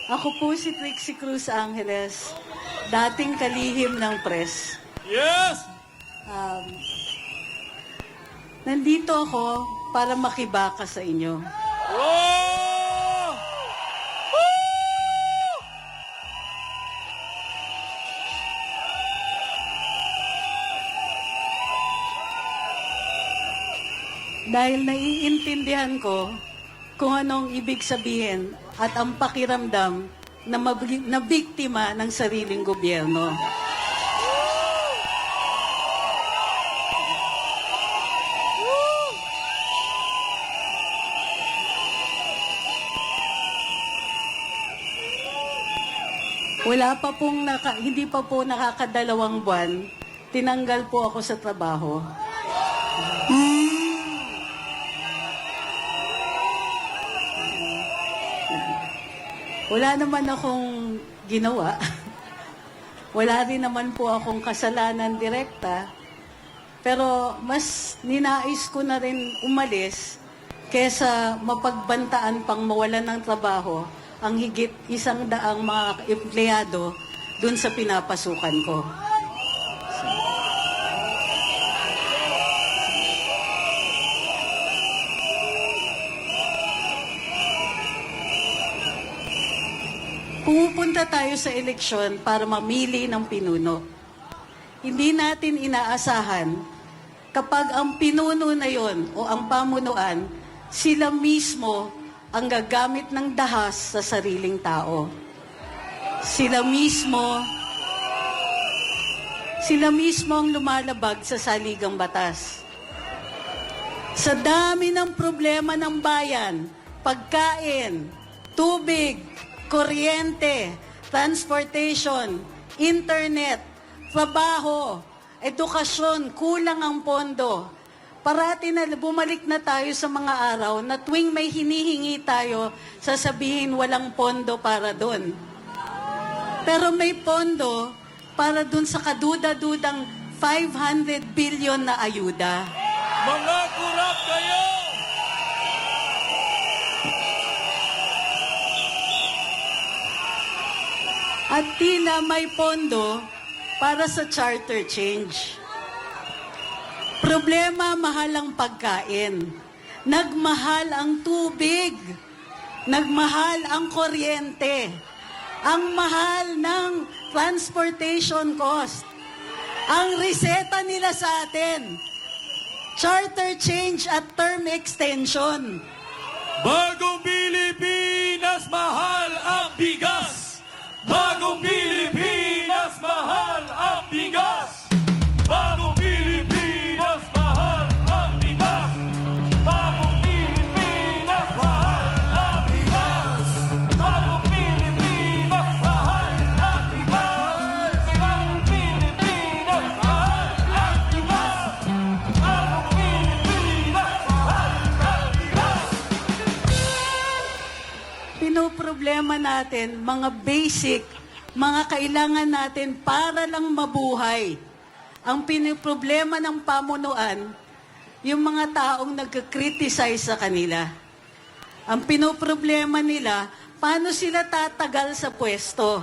Ako po si Trixie Cruz Angeles, dating kalihim ng press. Yes! Nandito ako para makibaka sa inyo. Oh! Dahil naiintindihan ko kung anong ibig sabihin at ang pakiramdam na biktima ng sariling gobyerno. Hindi pa po nakakadalawang buwan, tinanggal po ako sa trabaho. Wala naman akong ginawa. Wala rin naman po akong kasalanan direkta. Pero mas ninais ko na rin umalis kesa mapagbantaan pang mawalan ng trabaho ang higit 100 mga empleyado dun sa pinapasukan ko. Pumupunta tayo sa eleksyon para mamili ng pinuno. Hindi natin inaasahan kapag ang pinuno na yon o ang pamunuan, sila mismo ang gagamit ng dahas sa sariling tao. Sila mismo ang lumalabag sa saligang batas. Sa dami ng problema ng bayan, pagkain, tubig, kuryente, transportation, internet, trabaho, edukasyon, kulang ang pondo. Parati na bumalik na tayo sa mga araw na tuwing may hinihingi tayo, sasabihin walang pondo para doon. Pero may pondo para doon sa kaduda-dudang 500 billion na ayuda. Mga kurap kayo! At tila may pondo para sa charter change. Problema, mahal ang pagkain. Nagmahal ang tubig. Nagmahal ang kuryente. Ang mahal ng transportation cost. Ang reseta nila sa atin, charter change at term extension. Bagong Pilipinas, mahal ang bigas! Bagong Pilipinas, mahal ang bigas! Bagong Pilipinas, mahal ang bigas! Bagong Pilipinas, mahal ang bigas! Bagong Pilipinas, mahal ang bigas! Bagong Pilipinas, mahal ang bigas! Bagong Pilipinas, mahal ang bigas! Pinoproblema natin mga basic, mga kailangan natin para lang mabuhay. Ang pinoproblema ng pamunuan, yung mga taong nagka-criticize sa kanila. Ang pinoproblema nila, paano sila tatagal sa pwesto.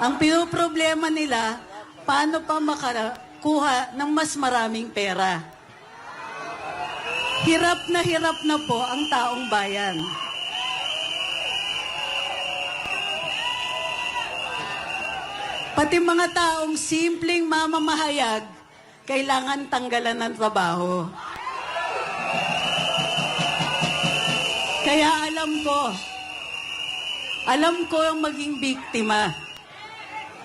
Ang pinoproblema nila, paano pa makakuha ng mas maraming pera. Hirap na po ang taong bayan. Pati mga taong simpleng mamamahayag, kailangan tanggalan ng trabaho. Kaya alam ko ang maging biktima.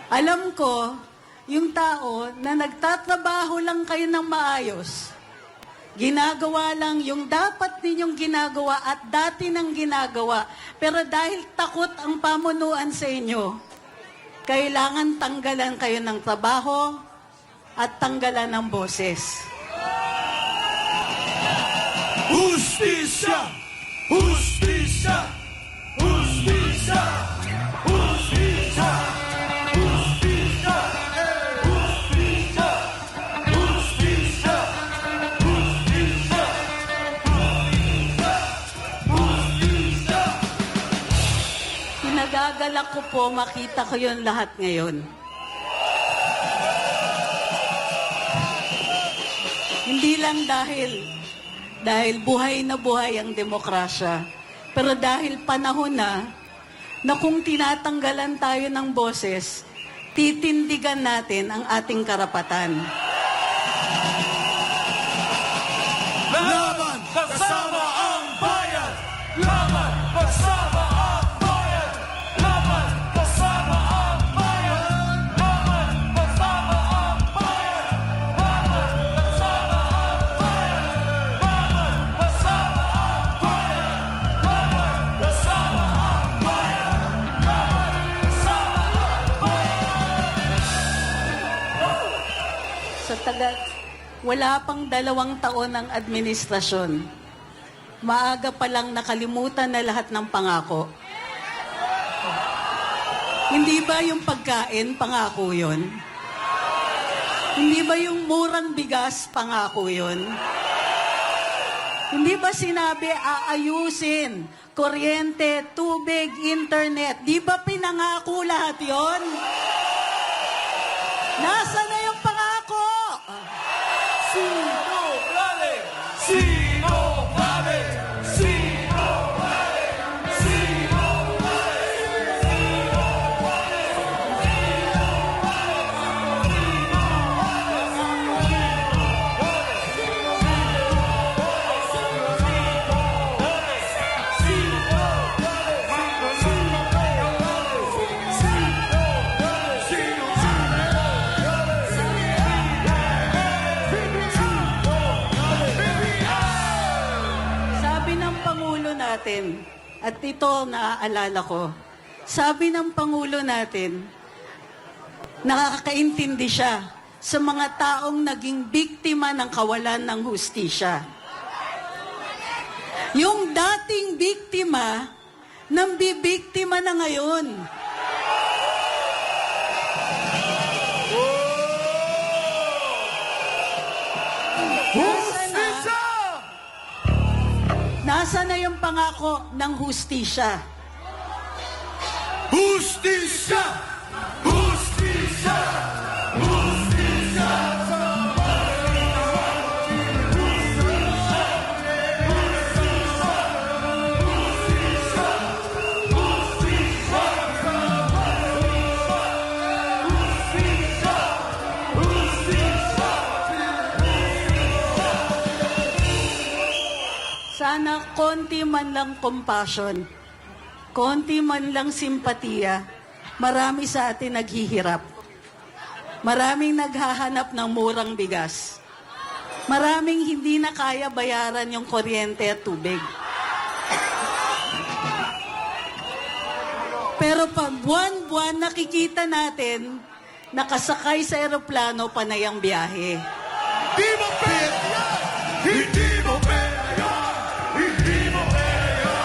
Alam ko, yung tao na nagtatrabaho lang kayo ng maayos, ginagawa lang yung dapat ninyong ginagawa at dati nang ginagawa, pero dahil takot ang pamunuan sa inyo, kailangan tanggalan kayo ng trabaho at tanggalan ng boses. Justisya! Justisya! Justisya! Justisya! Justisya! Justisya! Justisya! Justisya! Justisya! Pinagagalak ko po, makita ko yun lahat ngayon. Hindi lang dahil buhay na buhay ang demokrasya, pero dahil panahon na kung tinatanggalan tayo ng boses, titindigan natin ang ating karapatan. Laban kasama ang bayan! Laban kasama ang bayan! Laban kasama ang bayan! Laban kasama ang bayan! Laban kasama ang bayan! Laban kasama ang bayan! Laban kasama ang bayan! Laban kasama ang bayan! Sa wala pang 2 taon ng administrasyon, maaga pa lang nakalimutan na lahat ng pangako. Hindi ba yung pagkain, pangako yun? Hindi ba yung murang bigas, pangako yun? Hindi ba sinabi aayusin, kuryente, tubig, internet? Di ba pinangako lahat yon? Nasa na yung pangako? Sino galing? Sino galing? Sino galing? Sino Sabi ng Pangulo natin, at ito naaalala ko, sabi ng Pangulo natin, nakakaintindi siya sa mga taong naging biktima ng kawalan ng hustisya. Yung dating biktima, nang bibiktima na ngayon. Hustisya! Nasa na yung pangako ng hustisya? Hustisya! Hustisya! Hustisya! Sana konti man lang compassion, konti man lang simpatiya, marami sa atin naghihirap. Maraming naghahanap ng murang bigas. Maraming hindi na kaya bayaran yung kuryente at tubig. Pero pag buwan-buwan nakikita natin, nakasakay sa eroplano panay ang biyahe. Hindi mo pera yan! Hindi mo pera yan! Hindi mo pera yan!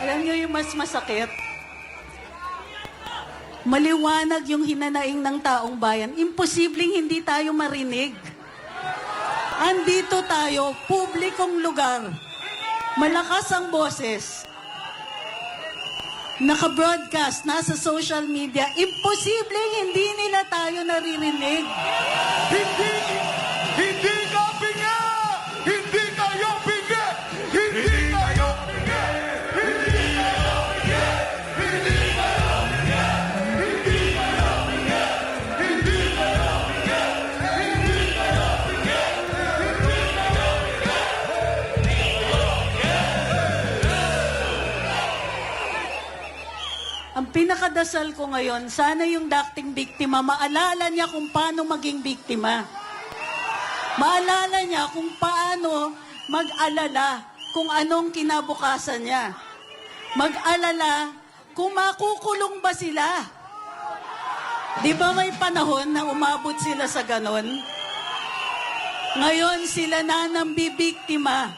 Alam niyo yung mas masakit? Maliwanag yung hinanaing ng taong bayan. Imposibleng hindi tayo marinig. Andito tayo, publikong lugar. Malakas ang boses. Naka-broadcast, nasa social media. Imposibleng hindi nila tayo naririnig. Hindi ka pinga! Hindi kayo pinga! Hindi kayo pinga! Hindi kayo pinga! Hindi kayo pinga! Hindi kayo pinga! Hindi kayo pinga! Hindi kayo pinga! Hindi kayo Ang pinakadasal ko ngayon, sana yung dating biktima, maalala niya kung paano maging biktima. Maalala niya kung paano mag-alala kung anong kinabukasan niya. Mag-alala kung makukulong ba sila. Di ba may panahon na umabot sila sa ganon? Ngayon sila na nambibiktima.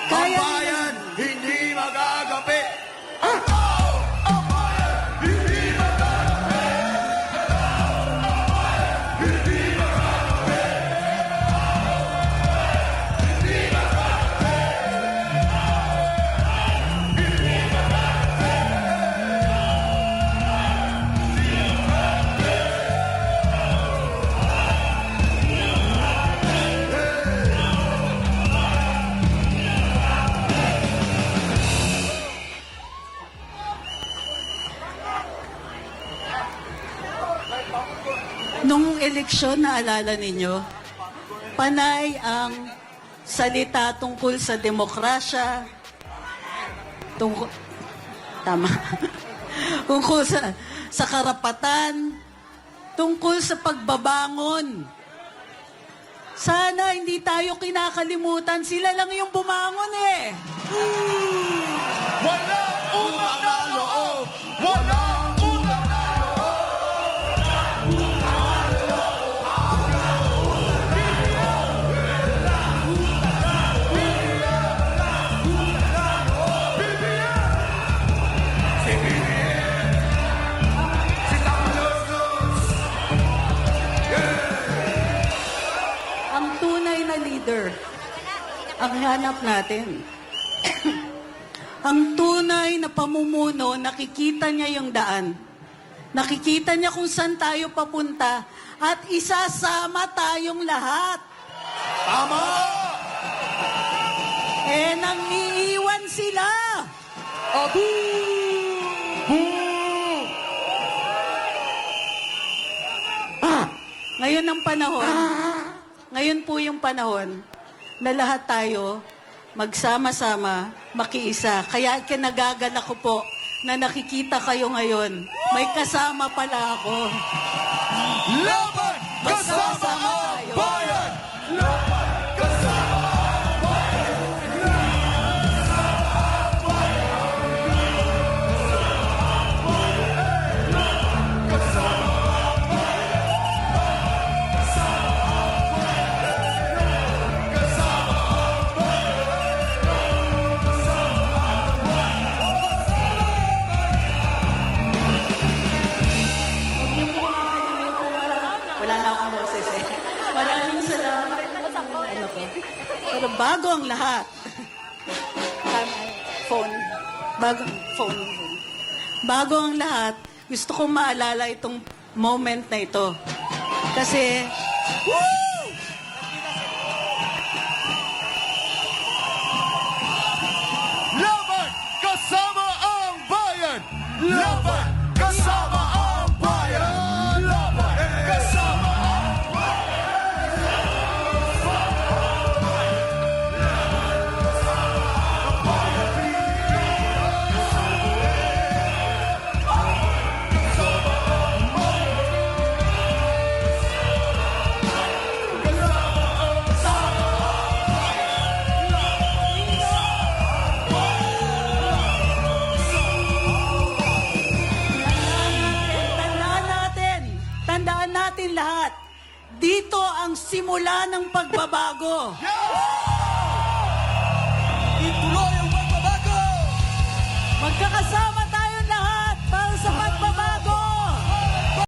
Ang Kaya bayan, hindi magagapi. nung eleksyon, naalala ninyo, panay ang salita tungkol sa demokrasya, tama, tungkol sa karapatan, tungkol sa pagbabangon. Sana hindi tayo kinakalimutan. Sila lang yung bumangon eh. Walang utang na loob! Walang utang na Ang tunay na leader, ang hanap natin. Ang tunay na pamumuno, nakikita niya yung daan. Nakikita niya kung saan tayo papunta at isasama tayong lahat. Tama! Eh, nang iiwan sila. Abu! Boo! Ngayon ang panahon, ngayon po yung panahon na lahat tayo magsama-sama, makiisa. Kaya kinagagalak ko po na nakikita kayo ngayon. May kasama pala ako. Laban! Kasama ang bayan! Laban! Kasama ang bayan! Wala na akong boses eh. Maraming salamat. Ano ko? Pero bago ang lahat. Phone. Phone. Bago ang lahat, gusto kong maalala itong moment na ito. Kasi, Laban! Kasama ang bayan! Laban! Kasama ang bayan! Laban! Kasama ang tandaan natin lahat. Dito ang simula ng pagbabago. Ituloy ang pagbabago! Magkakasama